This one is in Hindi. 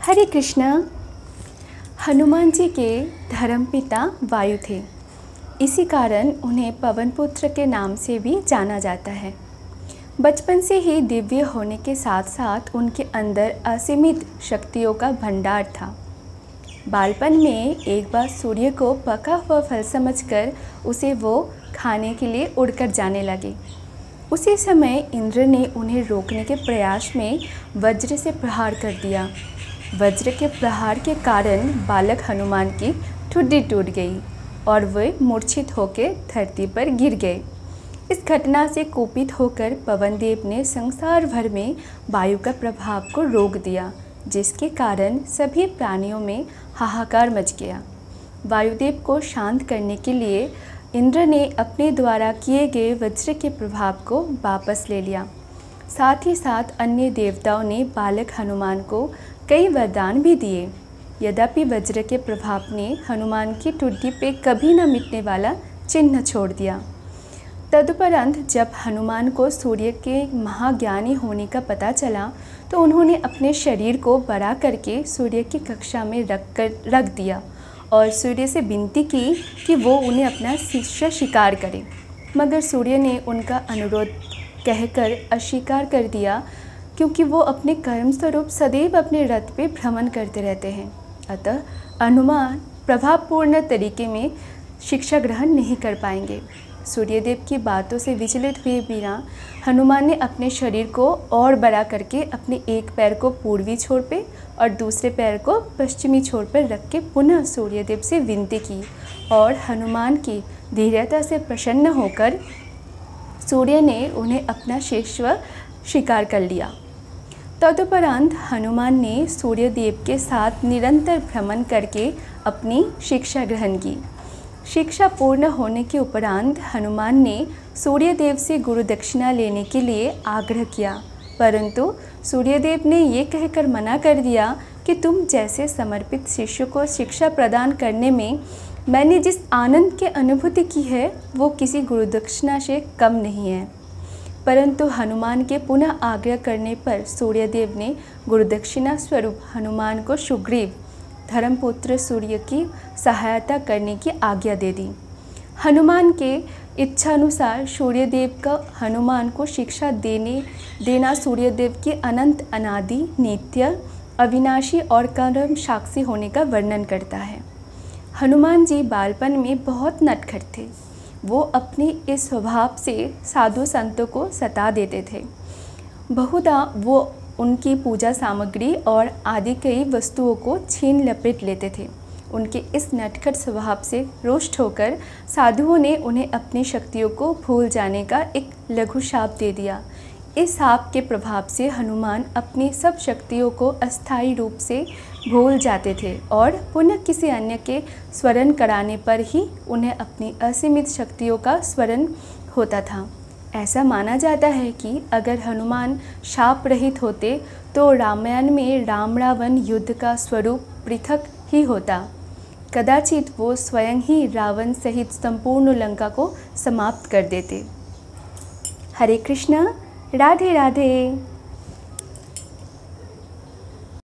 हरे कृष्णा। हनुमान जी के धर्मपिता वायु थे। इसी कारण उन्हें पवनपुत्र के नाम से भी जाना जाता है। बचपन से ही दिव्य होने के साथ साथ उनके अंदर असीमित शक्तियों का भंडार था। बालपन में एक बार सूर्य को पका हुआ फल समझकर उसे वो खाने के लिए उड़कर जाने लगे। उसी समय इंद्र ने उन्हें रोकने के प्रयास में वज्र से प्रहार कर दिया। वज्र के प्रहार के कारण बालक हनुमान की ठुड्डी टूट गई और वे मूर्छित होकर धरती पर गिर गए। इस घटना से कुपित होकर पवनदेव ने संसार भर में वायु का प्रभाव को रोक दिया, जिसके कारण सभी प्राणियों में हाहाकार मच गया। वायुदेव को शांत करने के लिए इंद्र ने अपने द्वारा किए गए वज्र के प्रभाव को वापस ले लिया। साथ ही साथ अन्य देवताओं ने बालक हनुमान को कई वरदान भी दिए। यद्यपि वज्र के प्रभाव ने हनुमान की ठुड्डी पे कभी न मिटने वाला चिन्ह छोड़ दिया। तदुपरांत जब हनुमान को सूर्य के महाज्ञानी होने का पता चला तो उन्होंने अपने शरीर को बड़ा करके सूर्य की कक्षा में रख दिया और सूर्य से विनती की कि वो उन्हें अपना शिष्य स्वीकार करे। मगर सूर्य ने उनका अनुरोध कहकर अस्वीकार कर दिया, क्योंकि वो अपने कर्म स्वरूप सदैव अपने रथ पे भ्रमण करते रहते हैं। अतः हनुमान प्रभावपूर्ण तरीके में शिक्षा ग्रहण नहीं कर पाएंगे। सूर्यदेव की बातों से विचलित हुए बिना हनुमान ने अपने शरीर को और बड़ा करके अपने एक पैर को पूर्वी छोर पे और दूसरे पैर को पश्चिमी छोर पर रख के पुनः सूर्यदेव से विनती की और हनुमान की धीरता से प्रसन्न होकर सूर्य ने उन्हें अपना शिष्य स्वीकार कर लिया। तदुपरांत हनुमान ने सूर्यदेव के साथ निरंतर भ्रमण करके अपनी शिक्षा ग्रहण की। शिक्षा पूर्ण होने के उपरांत हनुमान ने सूर्यदेव से गुरु दक्षिणा लेने के लिए आग्रह किया, परंतु सूर्यदेव ने ये कहकर मना कर दिया कि तुम जैसे समर्पित शिष्य को शिक्षा प्रदान करने में मैंने जिस आनंद की अनुभूति की है वो किसी गुरु दक्षिणा से कम नहीं है। परंतु हनुमान के पुनः आग्रह करने पर सूर्यदेव ने गुरुदक्षिणा स्वरूप हनुमान को सुग्रीव धर्मपुत्र सूर्य की सहायता करने की आज्ञा दे दी। हनुमान के इच्छानुसार सूर्यदेव का हनुमान को शिक्षा देना सूर्यदेव के अनंत अनादि नित्य अविनाशी और कर्म साक्षी होने का वर्णन करता है। हनुमान जी बालपन में बहुत नटखट थे। वो अपने इस स्वभाव से साधु संतों को सता देते थे। बहुधा वो उनकी पूजा सामग्री और आदि कई वस्तुओं को छीन लपेट लेते थे। उनके इस नटखट स्वभाव से रुष्ट होकर साधुओं ने उन्हें अपनी शक्तियों को भूल जाने का एक लघु शाप दे दिया। इस शाप के प्रभाव से हनुमान अपनी सब शक्तियों को अस्थायी रूप से भूल जाते थे और पुनः किसी अन्य के स्मरण कराने पर ही उन्हें अपनी असीमित शक्तियों का स्मरण होता था। ऐसा माना जाता है कि अगर हनुमान शाप रहित होते तो रामायण में राम रावण युद्ध का स्वरूप पृथक ही होता। कदाचित वो स्वयं ही रावण सहित संपूर्ण लंका को समाप्त कर देते। हरे कृष्णा। राधे राधे।